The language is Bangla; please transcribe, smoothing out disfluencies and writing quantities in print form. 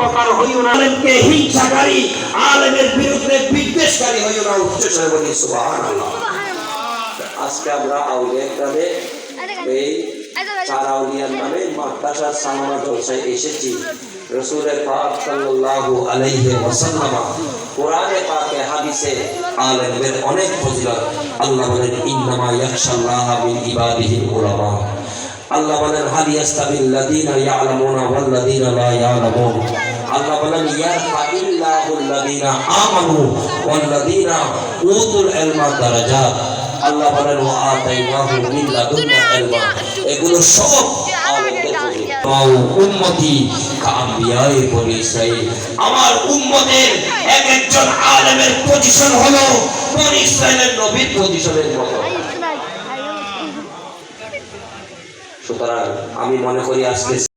প্রকার হইও না, আলেমকে হিংসাকারী, আলেমের বিরুদ্ধে বিদ্বেষকারী হইও না। উচ্চস্বরে বলি সুবহানাল্লাহ। আজকে আমরা আউলিয়া গ্রামে এই চার আউলিয়ার নামে মাদ্রাসার সালামা জলসায় এসেছি। রাসূল পাক সাল্লাল্লাহু আলাইহি ওয়াসাল্লাম কোরআনে পাকে হাদিসে আলেমদের অনেক ফজিলত। আল্লাহ বলেন ইন্নামা ইয়াখশাল্লাহা মিন ইবাদিহিল উলামা। আল্লাহ বলেন হাল ইয়াস্তাবিল লাযীনা ইয়ালামুনা ওয়াল লাযীনা লা ইয়ালামুন। আল্লাহ বলেন ইয়ারফাইল্লাহুল লাযীনা আমানু ওয়াল লাযীনা উতুল ইলমা দারাজাত। আল্লাহ বলেন ওয়া আতাইনাহু মিন লাদুন্না ইলমা। এগুলো সব আলেমদের ফজিলত। উম্মতি কাআম্বিয়ায়ে বনি ইসরাঈল। আমার উম্মতের এক একজন আলেমের পজিশন হলো বনি ইসরাঈলের নবীর পজিশনের মতো। সুতরাং আমি মনে করি আজকে